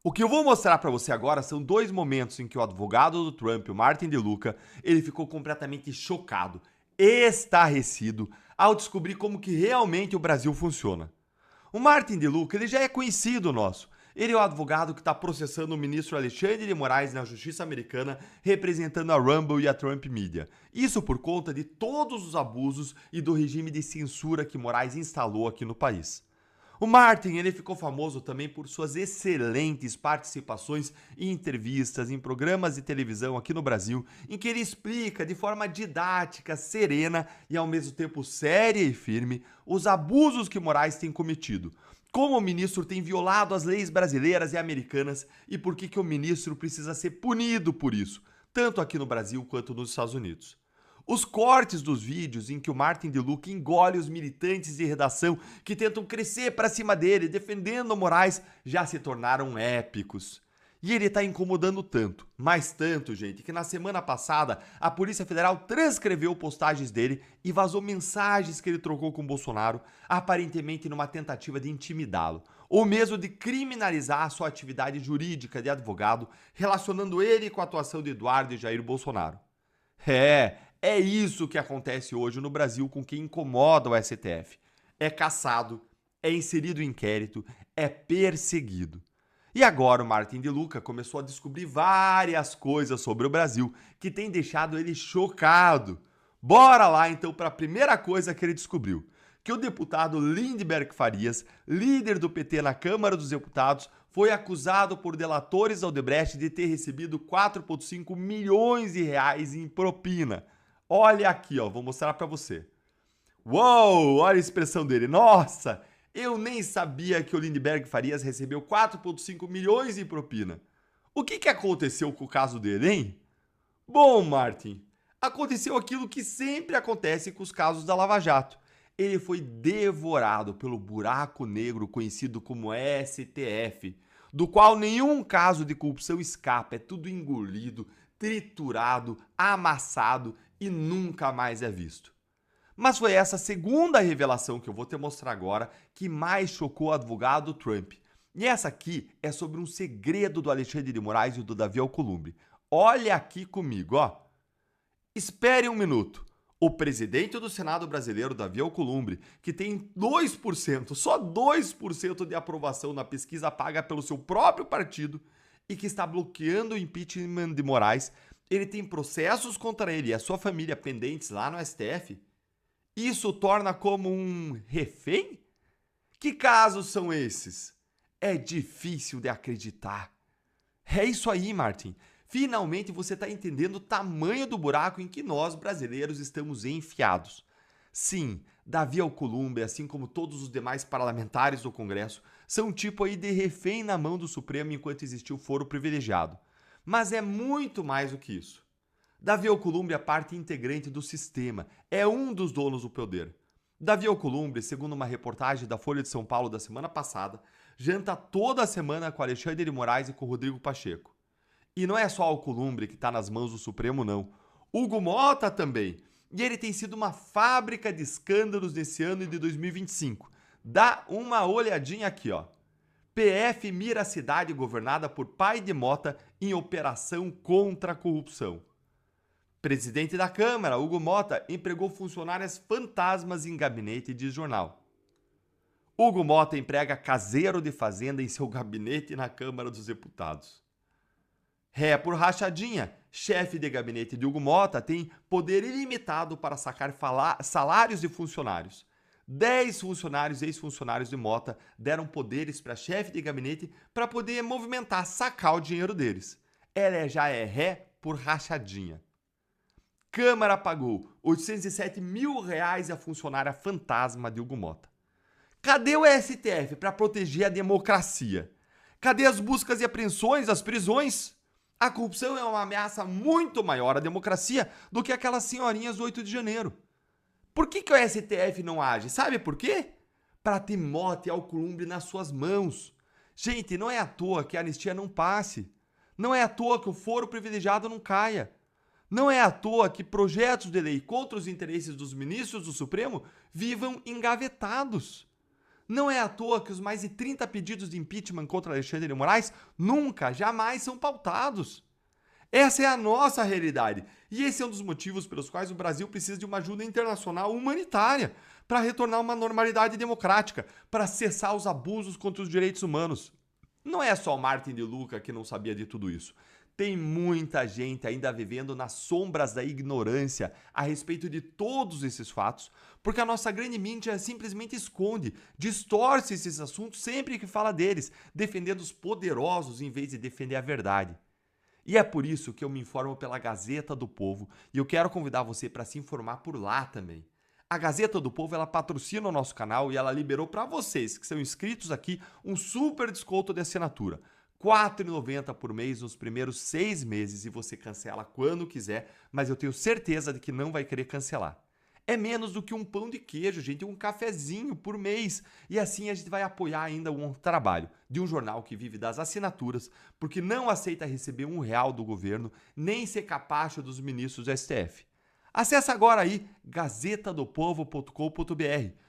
O que eu vou mostrar para você agora são dois momentos em que o advogado do Trump, o Martin DeLuca, ele ficou completamente chocado, estarrecido, ao descobrir como que realmente o Brasil funciona. O Martin DeLuca, ele já é conhecido nosso. Ele é o advogado que está processando o ministro Alexandre de Moraes na justiça americana, representando a Rumble e a Trump Media. Isso por conta de todos os abusos e do regime de censura que Moraes instalou aqui no país. O Martin, ele ficou famoso também por suas excelentes participações em entrevistas, em programas de televisão aqui no Brasil, em que ele explica de forma didática, serena e ao mesmo tempo séria e firme os abusos que Moraes tem cometido, como o ministro tem violado as leis brasileiras e americanas e por que o ministro precisa ser punido por isso, tanto aqui no Brasil quanto nos Estados Unidos. Os cortes dos vídeos em que o Martin DeLuca engole os militantes de redação que tentam crescer para cima dele, defendendo o Moraes, já se tornaram épicos. E ele tá incomodando tanto, mas tanto, gente, que na semana passada a Polícia Federal transcreveu postagens dele e vazou mensagens que ele trocou com Bolsonaro, aparentemente numa tentativa de intimidá-lo, ou mesmo de criminalizar a sua atividade jurídica de advogado, relacionando ele com a atuação de Eduardo e Jair Bolsonaro. É isso que acontece hoje no Brasil com quem incomoda o STF. É caçado, é inserido em inquérito, é perseguido. E agora o Martin DeLuca começou a descobrir várias coisas sobre o Brasil que tem deixado ele chocado. Bora lá então para a primeira coisa que ele descobriu. Que o deputado Lindenberg Farias, líder do PT na Câmara dos Deputados, foi acusado por delatores da Odebrecht de ter recebido 4,5 milhões de reais em propina. Olha aqui, ó, vou mostrar para você. Uou, olha a expressão dele. Nossa, eu nem sabia que o Lindenberg Farias recebeu 4,5 milhões em propina. O que aconteceu com o caso dele, hein? Bom, Martin, aconteceu aquilo que sempre acontece com os casos da Lava Jato. Ele foi devorado pelo buraco negro conhecido como STF, do qual nenhum caso de corrupção escapa, é tudo engolido, triturado, amassado e nunca mais é visto. Mas foi essa segunda revelação que eu vou te mostrar agora que mais chocou o advogado Trump. E essa aqui é sobre um segredo do Alexandre de Moraes e do Davi Alcolumbre. Olha aqui comigo, ó. Espere um minuto. O presidente do Senado brasileiro, Davi Alcolumbre, que tem 2%, só 2% de aprovação na pesquisa paga pelo seu próprio partido e que está bloqueando o impeachment de Moraes, ele tem processos contra ele e a sua família pendentes lá no STF? Isso o torna como um refém? Que casos são esses? É difícil de acreditar. É isso aí, Martin. Finalmente você está entendendo o tamanho do buraco em que nós, brasileiros, estamos enfiados. Sim, Davi Alcolumbre, assim como todos os demais parlamentares do Congresso, são um tipo aí de refém na mão do Supremo enquanto existiu foro privilegiado. Mas é muito mais do que isso. Davi Alcolumbre é parte integrante do sistema, é um dos donos do poder. Davi Alcolumbre, segundo uma reportagem da Folha de São Paulo da semana passada, janta toda a semana com Alexandre de Moraes e com Rodrigo Pacheco. E não é só Alcolumbre que está nas mãos do Supremo, não. Hugo Mota também. E ele tem sido uma fábrica de escândalos nesse ano de 2025. Dá uma olhadinha aqui, ó. PF mira a cidade governada por pai de Mota em operação contra a corrupção. Presidente da Câmara, Hugo Mota, empregou funcionárias fantasmas em gabinete de jornal. Hugo Mota emprega caseiro de fazenda em seu gabinete na Câmara dos Deputados. Ré por rachadinha, chefe de gabinete de Hugo Mota tem poder ilimitado para sacar salários de funcionários. 10 funcionários e ex-funcionários de Mota deram poderes para chefe de gabinete para poder movimentar, sacar o dinheiro deles. Ela já é ré por rachadinha. Câmara pagou 807 mil reais a funcionária fantasma de Hugo Mota. Cadê o STF para proteger a democracia? Cadê as buscas e apreensões, as prisões? A corrupção é uma ameaça muito maior à democracia do que aquelas senhorinhas do 8 de janeiro. Por que o STF não age? Sabe por quê? Para ter Mota e Alcolumbre nas suas mãos. Gente, não é à toa que a anistia não passe. Não é à toa que o foro privilegiado não caia. Não é à toa que projetos de lei contra os interesses dos ministros do Supremo vivam engavetados. Não é à toa que os mais de 30 pedidos de impeachment contra Alexandre de Moraes nunca, jamais são pautados. Essa é a nossa realidade. E esse é um dos motivos pelos quais o Brasil precisa de uma ajuda internacional humanitária para retornar uma normalidade democrática, para cessar os abusos contra os direitos humanos. Não é só o Martin de Luca que não sabia de tudo isso. Tem muita gente ainda vivendo nas sombras da ignorância a respeito de todos esses fatos, porque a nossa grande mídia simplesmente esconde, distorce esses assuntos sempre que fala deles, defendendo os poderosos em vez de defender a verdade. E é por isso que eu me informo pela Gazeta do Povo e eu quero convidar você para se informar por lá também. A Gazeta do Povo, ela patrocina o nosso canal e ela liberou para vocês que são inscritos aqui um super desconto de assinatura. R$ 4,90 por mês nos primeiros 6 meses e você cancela quando quiser, mas eu tenho certeza de que não vai querer cancelar. É menos do que um pão de queijo, gente, um cafezinho por mês. E assim a gente vai apoiar ainda um trabalho de um jornal que vive das assinaturas, porque não aceita receber R$ 1 do governo, nem ser capacho dos ministros do STF. Acesse agora aí gazetadopovo.com.br.